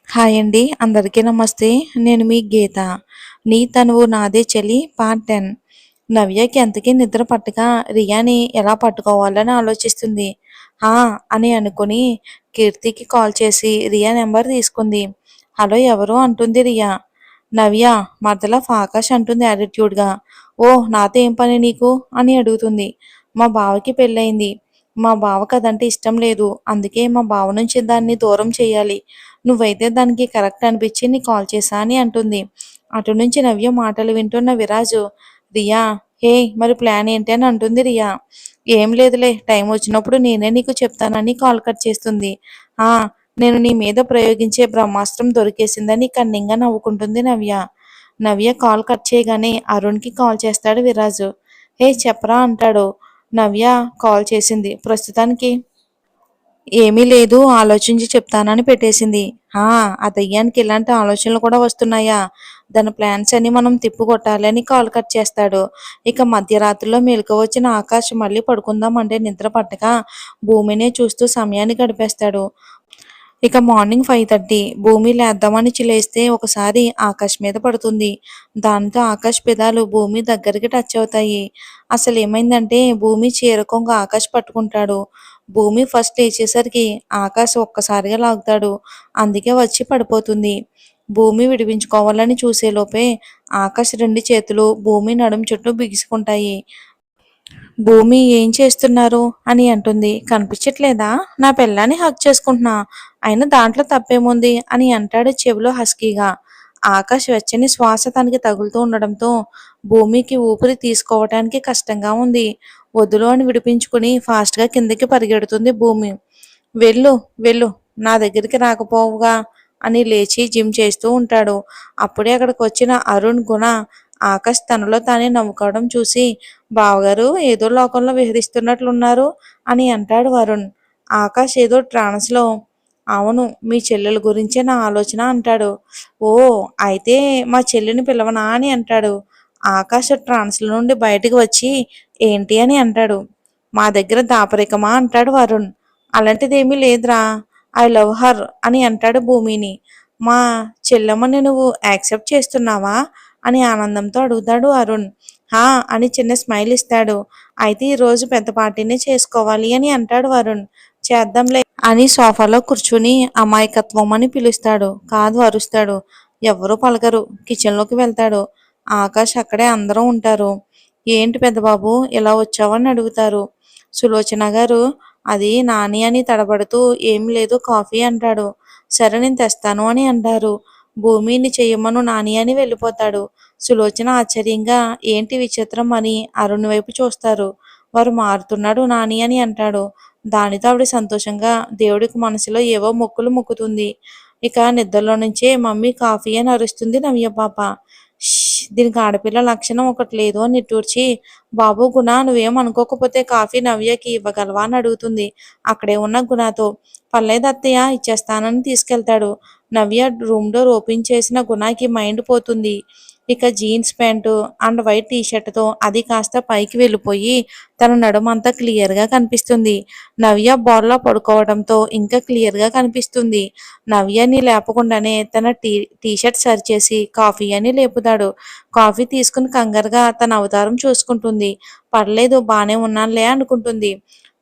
Hi అండి. అందరికీ నమస్తే. నేను మీ గీత. 'నీ తనువు నాదే చలి' పార్ట్ 10. నవ్యకి ఎంతకీ నిద్ర పట్టక రియాని ఎలా పట్టుకోవాలని ఆలోచిస్తుంది. ఆ! అని అనుకుని కీర్తికి కాల్ చేసి రియా నెంబర్ తీసుకుంది. హలో ఎవరు అంటుంది రియా. నవ్య మరదల ఆకాష్ అంటుంది యాటిట్యూడ్‌గా. ఓహ్! నాతో ఏం పని నీకు? అని అడుగుతుంది. మా బావకి పెళ్లయింది. మా బావకి అదంటే ఇష్టం లేదు. అందుకే మా బావ నుంచి దాన్ని దూరం చేయాలి. నువ్వైతే దానికి కరెక్ట్ అనిపించి నీకు కాల్ చేశా అని అంటుంది. అటు నుంచి నవ్య మాటలు వింటున్న విరాజు, రియా హే మరి ప్లాన్ ఏంటి అని అంటుంది రియా. ఏం లేదులే టైం వచ్చినప్పుడు నేనే నీకు చెప్తానని కాల్ కట్ చేస్తుంది. ఆ నేను నీ మీద ప్రయోగించే బ్రహ్మాస్త్రం దొరికేసిందని కన్నింగా నవ్వుకుంటుంది నవ్య. నవ్య కాల్ కట్ చేయగానే అరుణ్కి కాల్ చేస్తాడు విరాజు. హే చెప్పరా అంటాడు. నవ్య కాల్ చేసింది. ప్రస్తుతానికి ఏమీ లేదు ఆలోచించి చెప్తానని పెట్టేసింది. ఆ! ఆ దెయ్యానికి ఇలాంటి ఆలోచనలు కూడా వస్తున్నాయా? దాని ప్లాన్స్ అన్ని మనం తిప్పికొట్టాలి అని కాల్ కట్ చేస్తాడు. ఇక మధ్యరాత్రిలో మెలుకువ వచ్చిన ఆకాష్ మళ్ళీ పడుకుందాం అంటే నిద్ర పట్టక భూమినే చూస్తూ సమయాన్ని గడిపేస్తాడు. ఇక మార్నింగ్ 5:30 భూమి లేద్దామని లేస్తే ఒకసారి ఆకాష్ మీద పడుతుంది. దాంతో ఆకాష్ పెదాలు భూమి దగ్గరికి టచ్ అవుతాయి. అసలు ఏమైందంటే భూమి చీర కొంగు ఆకాష్ పట్టుకుంటాడు. భూమి ఫస్ట్ లేచేసరికి ఆకాష్ ఒక్కసారిగా లాగుతాడు. అందుకే వచ్చి పడిపోతుంది. భూమి విడిపించుకోవాలని చూసేలోపే ఆకాష్ 2 చేతులు భూమి నడుం చుట్టూ బిగుసుకుంటాయి. భూమి ఏం చేస్తున్నారు అని అంటుంది. కనిపించట్లేదా? నా పెళ్ళాన్ని హగ్ చేసుకుంటున్నా. అయినా దాంట్లో తప్పేముంది అని అంటాడు చెవిలో హస్కీగా. ఆకాష్ వెచ్చని శ్వాస తనకి తగులుతూ ఉండడంతో భూమికి ఊపిరి తీసుకోవటానికి కష్టంగా ఉంది. వద్దులు అని విడిపించుకుని ఫాస్ట్‌గా కిందకి పరిగెడుతుంది భూమి. వెళ్ళు, వెళ్ళు నా దగ్గరికి రాకపోవుగా అని లేచి జిమ్ చేస్తూ ఉంటాడు. అప్పుడే అక్కడికొచ్చిన అరుణ్, గుణ ఆకాష్ తనలో తానే నవ్వుకోవడం చూసి బావగారు ఏదో లోకంలో విహరిస్తున్నట్లున్నారు అని అంటాడు వరుణ్. ఆకాష్ ఏదో ట్రాన్స్‌లో అవును మీ చెల్లెల గురించే నా ఆలోచన అంటాడు. ఓ అయితే మా చెల్లిని పిలవనా అని అంటాడు. ఆకాష్ ట్రాన్స్‌లో నుండి బయటికి వచ్చి ఏంటి అని అంటాడు. మా దగ్గర దాపరికమా అంటాడు వరుణ్. అలాంటిదేమీ లేదురా ఐ లవ్ హర్ అని అంటాడు భూమిని. మా చెల్లెమ్మని నువ్వు యాక్సెప్ట్ చేస్తున్నావా అని ఆనందంతో అడుగుతాడు అరుణ్. హా అని చిన్న స్మైల్ ఇస్తాడు. అయితే ఈరోజు పెద్ద పార్టీనే చేసుకోవాలి అని అంటాడు వరుణ్. చేద్దాంలే అని సోఫాలో కూర్చుని అమాయకత్వం అని పిలుస్తాడు. కాదు అరుస్తాడు. ఎవ్వరూ పలకరు. కిచెన్లోకి వెళ్తాడు. ఆకాష్ అక్కడే అందరూ ఉంటారు. ఏంటి పెద్దబాబు ఇలా వచ్చావని అడుగుతారు. సులోచన గారు అది నాని అని తడబడుతూ ఏం లేదు కాఫీ అంటాడు. సరే నేను తెస్తాను అని అంటారు. భూమిని చెయ్యమను నాని అని వెళ్ళిపోతాడు. సులోచన ఆశ్చర్యంగా ఏంటి విచిత్రం అని అరుణ్ వైపు చూస్తారు. వారు మారుతున్నాడు నాని అని అంటాడు. దానితో ఆవిడ సంతోషంగా దేవుడికి మనసులో ఏవో మొక్కులు మొక్కుతుంది. ఇక నిద్రలో నుంచే మమ్మీ కాఫీ అని అరుస్తుంది నవ్య పాప. దీనికి ఆడపిల్ల లక్షణం ఒకటి లేదు అని నిట్టూర్చి బాబు గుణ నువ్వేం అనుకోకపోతే కాఫీ నవ్యకి ఇవ్వగలవా అని అడుగుతుంది అక్కడే ఉన్న గుణతో. పర్లేదు అత్తయ్య ఇచ్చేస్తానని తీసుకెళ్తాడు. నవ్య రూమ్ డోర్ ఓపెన్ చేసిన గుణకి మైండ్ పోతుంది. ఇక జీన్స్ ప్యాంటు అండ్ వైట్ టీషర్ట్తో అది కాస్త పైకి వెళ్ళిపోయి తన నడుమంతా క్లియర్గా కనిపిస్తుంది. నవ్య బోర్లా పడుకోవడంతో ఇంకా క్లియర్గా కనిపిస్తుంది. నవ్యని లేపకుండానే తన టీషర్ట్ సరిచేసి కాఫీ అని లేపుతాడు. కాఫీ తీసుకుని కంగారుగా తన అవతారం చూసుకుంటుంది. పర్లేదు బానే ఉన్నానులే అనుకుంటుంది.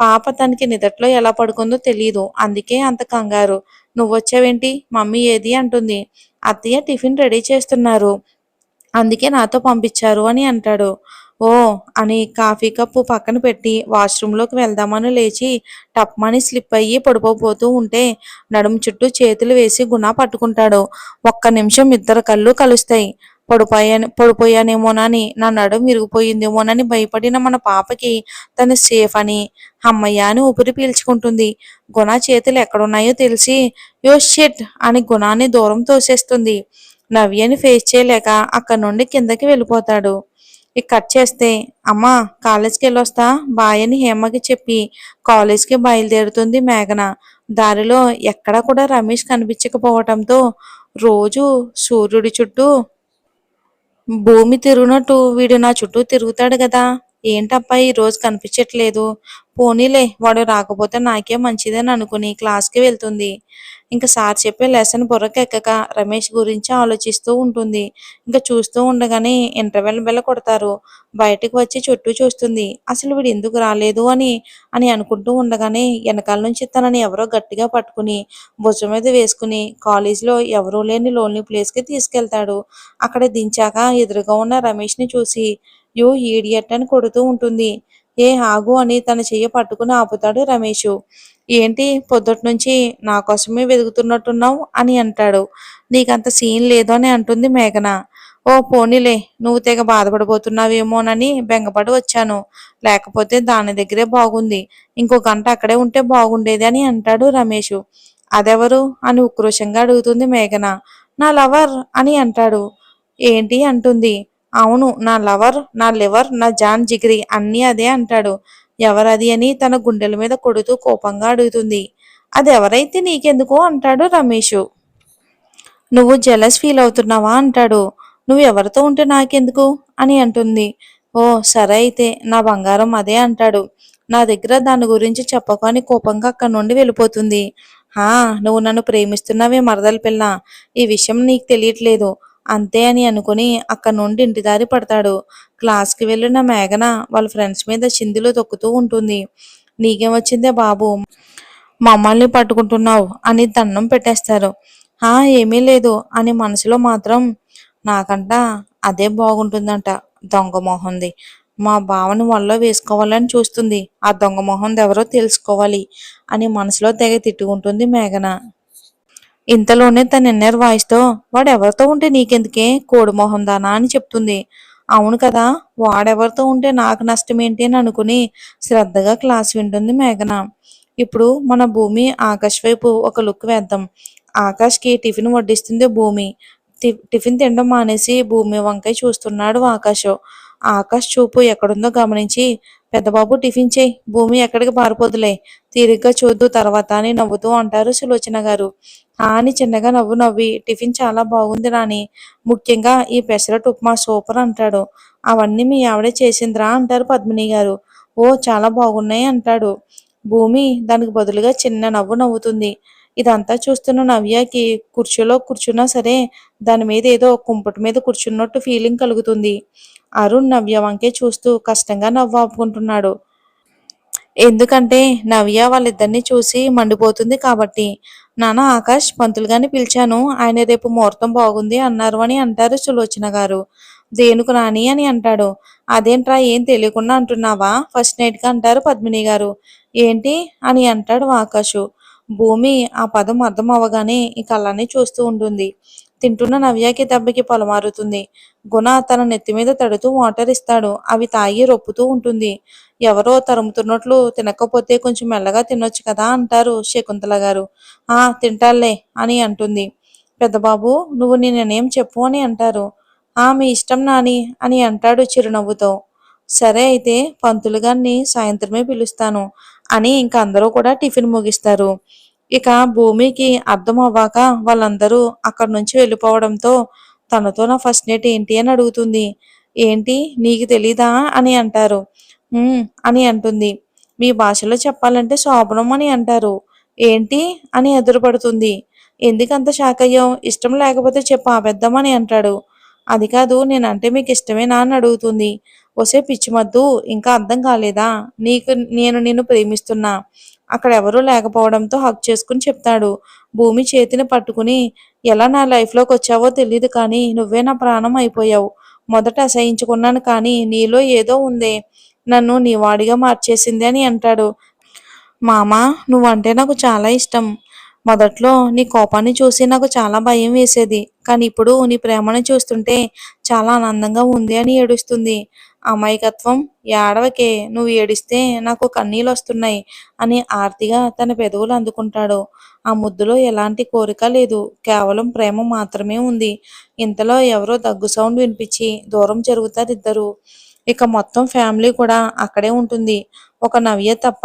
పాప తనకి నిదట్లో ఎలా పడుకుందో తెలియదు. అందుకే అంత కంగారు. నువ్వొచ్చావేంటి మమ్మీ ఏది అంటుంది. అత్తయ్య టిఫిన్ రెడీ చేస్తున్నారు. అందుకే నాతో పంపించారు అని అంటాడు. ఓ అని కాఫీ కప్పు పక్కన పెట్టి వాష్రూంలోకి వెళ్దామని లేచి టప్మని స్లిప్ అయ్యి పడిపోతూ ఉంటే నడుము చుట్టూ చేతులు వేసి గుణ పట్టుకుంటాడు. ఒక్క నిమిషం ఇద్దరు కళ్ళు కలుస్తాయి. పడిపోయానేమోనని నా నడుము విరిగిపోయిందేమోనని భయపడిన మన పాపకి తను సేఫ్ అని అమ్మయ్య అని ఊపిరి పీల్చుకుంటుంది. గుణ చేతులు ఎక్కడున్నాయో తెలిసి యో షిట్ అని గుణాన్ని దూరం తోసేస్తుంది. నవ్యని ఫేస్ చేయలేక అక్కడి నుండి కిందకి వెళ్ళిపోతాడు. ఇక కట్ చేస్తే అమ్మా కాలేజ్కి వెళ్ళొస్తా బాయ్ అని హేమకి చెప్పి కాలేజ్కి బయలుదేరుతుంది మేఘన. దారిలో ఎక్కడా కూడా రమేష్ కనిపించకపోవటంతో రోజు సూర్యుడి చుట్టూ భూమి తిరుగునట్టు వీడు నా చుట్టూ తిరుగుతాడు కదా ఏంటబ్బా ఈ రోజు కనిపించట్లేదు, పోనీలే వాడు రాకపోతే నాకే మంచిదని అనుకుని క్లాస్కి వెళ్తుంది. ఇంకా సార్ చెప్పే లెసన్ బుర్రకెక్కక రమేష్ గురించి ఆలోచిస్తూ ఉంటుంది. ఇంకా చూస్తూ ఉండగానే ఇంటర్వెల్ బెల్ కొడతారు. బయటకు వచ్చి చుట్టూ చూస్తుంది. అసలు వీడు ఎందుకు రాలేదు అని అని అనుకుంటూ ఉండగానే వెనకాల నుంచి తనని ఎవరో గట్టిగా పట్టుకుని భుజం మీద వేసుకుని కాలేజీలో ఎవరూ లేని లోన్లీ ప్లేస్కి తీసుకెళ్తాడు. అక్కడ దించాక ఎదురుగా ఉన్న రమేష్ని చూసి యూ ఈడియట్ అని కొడుతూ ఉంటుంది. ఏ ఆగు అని తన చెయ్యి పట్టుకుని ఆపుతాడు రమేషు. ఏంటి పొద్దుట్నుంచి నా కోసమే వెతుకుతున్నట్టున్నావు అని అంటాడు. నీకంత సీన్ లేదు అని అంటుంది మేఘన. ఓ పోనీలే, నువ్వు తెగ బాధపడిపోతున్నావేమోనని బెంగపడి వచ్చాను. లేకపోతే దాని దగ్గరే బాగుంది. ఇంకో గంట అక్కడే ఉంటే బాగుండేది అని అంటాడు రమేషు. అదెవరు అని ఉక్రోషంగా అడుగుతుంది మేఘన. నా లవర్ అని అంటాడు. ఏంటి అంటుంది. అవును, నా లవర్, నా లివర్, నా జాన్ జిగిరి అన్నీ అదే అంటాడు. ఎవరది అని తన గుండెల మీద కొడుతూ కోపంగా అడుగుతుంది. అదెవరైతే నీకెందుకు అంటాడు రమేషు. నువ్వు జెలస్ ఫీల్ అవుతున్నావా అంటాడు. నువ్వు ఎవరితో ఉంటే నాకెందుకు అని అంటుంది. ఓ సరే అయితే నా బంగారం అదే అంటాడు. నా దగ్గర దాని గురించి చెప్పకు అని కోపంగా అక్కడి నుండి వెళ్ళిపోతుంది. హా, నువ్వు నన్ను ప్రేమిస్తున్నావే మరదల పిల్ల, ఈ విషయం నీకు తెలియట్లేదు అంతే అని అనుకుని అక్కడి నుండి ఇంటి దారి పడతాడు. క్లాస్కి వెళ్ళిన మేఘన వాళ్ళ ఫ్రెండ్స్ మీద చిందులు తొక్కుతూ ఉంటుంది. నీకేమొచ్చిందే బాబు, మమ్మల్ని పట్టుకుంటున్నావు అని దండం పెట్టేస్తారు. ఆ ఏమీ లేదు అని మనసులో మాత్రం నాకంట అదే బాగుంటుందంట, దొంగ మొహంది. మా బావని వల్ల వేసుకోవాలని చూస్తుంది. ఆ దొంగ మొహంది ఎవరో తెలుసుకోవాలి అని మనసులో తెగ తిట్టుకుంటుంది మేఘన. ఇంతలోనే తన ఇన్నర్ వాయిస్తో వాడెవరితో ఉంటే నీకెందుకే కోడి మొహం దానా అని చెప్తుంది. అవును కదా, వాడెవరితో ఉంటే నాకు నష్టం ఏంటి అని అనుకుని శ్రద్ధగా క్లాస్ వింటుంది మేఘన. ఇప్పుడు మన భూమి ఆకాష్ వైపు ఒక లుక్ వేద్దాం. ఆకాష్కి టిఫిన్ వడ్డిస్తుంది భూమి. టిఫిన్ తినడం మానేసి భూమి వంకాయ చూస్తున్నాడు ఆకాష్. ఆకాష్ చూపు ఎక్కడుందో గమనించి పెద్దబాబు టిఫిన్ చేయి, భూమి ఎక్కడికి పారిపోదులే, తీరిగ్గా చూద్దు తర్వాత అని నవ్వుతూ అంటారు సులోచన గారు. అని చిన్నగా నవ్వి టిఫిన్ చాలా బాగుంది రాని, ముఖ్యంగా ఈ పెసరట్టు ఉప్మా సూపర్ అంటాడు. అవన్నీ మీ ఆవిడే చేసిందిరా అంటారు పద్మిని గారు. ఓ చాలా బాగున్నాయి అంటాడు. భూమి దానికి బదులుగా చిన్న నవ్వు నవ్వుతుంది. ఇదంతా చూస్తున్న నవ్యకి కుర్చీలో కూర్చున్నా సరే దాని మీద ఏదో కుంపటి మీద కూర్చున్నట్టు ఫీలింగ్ కలుగుతుంది. అరుణ్ నవ్య వంకే చూస్తూ కష్టంగా నవ్వు ఆపుకుంటున్నాడు. ఎందుకంటే నవ్య వాళ్ళిద్దరిని చూసి మండిపోతుంది కాబట్టి. నాన్న ఆకాష్ పంతులు గారిని పిలిచాను, ఆయన రేపు ముహూర్తం బాగుంది అన్నారు అని అంటారు సులోచన గారు. దేనికి రాని అని అంటాడు. అదేంట్రా ఏం తెలియకుండా అంటున్నావా ఫస్ట్ నైట్గా అంటారు పద్మిని గారు. ఏంటి అని అంటాడు ఆకాషు. భూమి ఆ పదం అర్థం అవ్వగానే ఇక అలానే చూస్తూ ఉంటుంది. తింటున్న నవ్యకి దెబ్బకి పొలమారుతుంది. గుణ తన నెత్తి మీద తడుతూ వాటర్ ఇస్తాడు. అవి తాగి రొప్పుతూ ఉంటుంది. ఎవరో తరుముతున్నట్లు తినకపోతే కొంచెం మెల్లగా తినొచ్చు కదా అంటారు శకుంతల గారు. ఆ తింటాలే అని అంటుంది. పెద్దబాబు నువ్వు నీ నిర్ణయం చెప్పు అని అంటారు. మీ ఇష్టం నాని అని అంటాడు చిరునవ్వుతో. సరే అయితే పంతులు గారిని సాయంత్రమే పిలుస్తాను అని ఇంక అందరూ కూడా టిఫిన్ ముగిస్తారు. ఇక భూమికి అర్థం అవ్వాక వాళ్ళందరూ అక్కడి నుంచి వెళ్ళిపోవడంతో తనతో నా ఫస్ట్ నైట్ ఏంటి అని అడుగుతుంది. ఏంటి నీకు తెలీదా అని అంటారు. అని అంటుంది. మీ భాషలో చెప్పాలంటే శోభనం అని అంటారు. ఏంటి అని ఎదురుపడుతుంది. ఎందుకంత షాక్ అయ్యావు, ఇష్టం లేకపోతే చెప్పు ఆపేద్దామని అంటాడు. అది కాదు, నేనంటే మీకు ఇష్టమేనా అని అడుగుతుంది. ఒసే పిచ్చిమద్దు, ఇంకా అర్థం కాలేదా, నేను నిన్ను ప్రేమిస్తున్నా. అక్కడ ఎవరూ లేకపోవడంతో హక్ చేసుకుని చెప్తాడు. భూమి చేతిని పట్టుకుని ఎలా నా లైఫ్లోకి వచ్చావో తెలియదు కానీ నువ్వే నా ప్రాణం అయిపోయావు. మొదట అసహించుకున్నాను కానీ నీలో ఏదో ఉందే నన్ను నీ వాడిగా మార్చేసింది అని అంటాడు. మామ, నువ్వంటే నాకు చాలా ఇష్టం. మొదట్లో నీ కోపాన్ని చూసి నాకు చాలా భయం వేసేది. కానీ ఇప్పుడు నీ ప్రేమను చూస్తుంటే చాలా ఆనందంగా ఉంది అని ఏడుస్తుంది. అమాయకత్వం, ఏడవకే, నువ్వు ఏడిస్తే నాకు కన్నీళ్ళు వస్తున్నాయి అని ఆర్తిగా తన పెదవులు అందుకుంటాడు. ఆ ముద్దులో ఎలాంటి కోరిక లేదు, కేవలం ప్రేమ మాత్రమే ఉంది. ఇంతలో ఎవరో దగ్గు సౌండ్ వినిపించి దూరం జరుగుతారు ఇద్దరు. ఇక మొత్తం ఫ్యామిలీ కూడా అక్కడే ఉంటుంది, ఒక నవ్య తప్ప.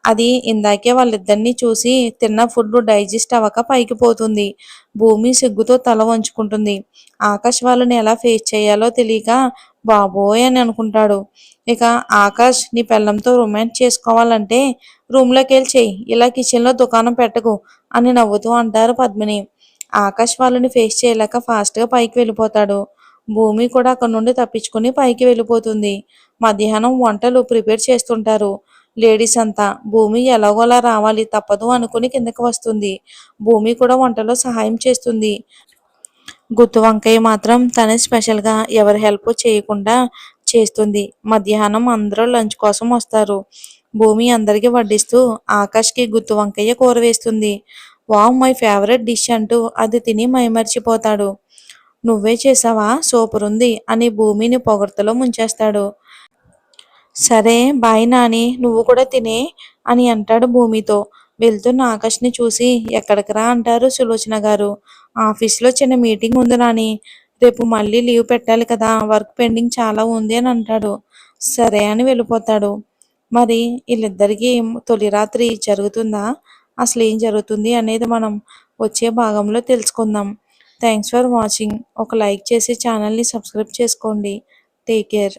అది ఇందాకే వాళ్ళిద్దరినీ చూసి తిన్న ఫుడ్ డైజెస్ట్ అవ్వక పైకి పోతుంది. భూమి సిగ్గుతో తల వంచుకుంటుంది. ఆకాష్ వాళ్ళని ఎలా ఫేస్ చేయాలో తెలియక బాబోయ్ అని అనుకుంటాడు. ఇక ఆకాష్ నీ పెళ్ళంతో రొమాన్స్ చేసుకోవాలంటే రూమ్లోకి వెళ్ళి చెయ్యి, ఇలా కిచెన్లో దుకాణం పెట్టకు అని నవ్వుతూ అంటారు పద్మిని. ఆకాష్ వాళ్ళని ఫేస్ చేయలేక ఫాస్ట్గా పైకి వెళ్ళిపోతాడు. భూమి కూడా అక్కడ నుండి తప్పించుకుని పైకి వెళ్ళిపోతుంది. మధ్యాహ్నం వంటలు ప్రిపేర్ చేస్తుంటారు. లేడీస్ అంతా భూమి ఎలాగోలా రావాలి తప్పదు అనుకుని కిందకి వస్తుంది. భూమి కూడా వంటలో సహాయం చేస్తుంది. గుత్తి వంకాయ మాత్రం తనే స్పెషల్గా ఎవరి హెల్ప్ చేయకుండా చేస్తుంది. మధ్యాహ్నం అందరూ లంచ్ కోసం వస్తారు. భూమి అందరికీ వడ్డిస్తూ ఆకాష్కి గుత్తి వంకాయ కూర వేస్తుంది. వావ్, మై ఫేవరెట్ డిష్ అంటూ అది తిని మైమర్చిపోతాడు. నువ్వే చేసావా, సూపర్ ఉంది అని భూమిని పొగడ్తలో ముంచేస్తాడు. సరే బాయ్ నాని, నువ్వు కూడా తినే అని అంటాడు భూమితో. వెళ్తున్న ఆకాష్ని చూసి ఎక్కడికి రా అంటారు సులోచన గారు. ఆఫీస్లో చిన్న మీటింగ్ ఉంది నాని, రేపు మళ్ళీ లీవ్ పెట్టాలి కదా, వర్క్ పెండింగ్ చాలా ఉంది అని అంటాడు. సరే అని వెళ్ళిపోతాడు. మరి వీళ్ళిద్దరికీ తొలి రాత్రి జరుగుతుందా, అసలు ఏం జరుగుతుంది అనేది మనం వచ్చే భాగంలో తెలుసుకుందాం. Thanks for watching. ఒక లైక్ చేసి ఛానల్ని సబ్స్క్రైబ్ చేసుకోండి. Take care.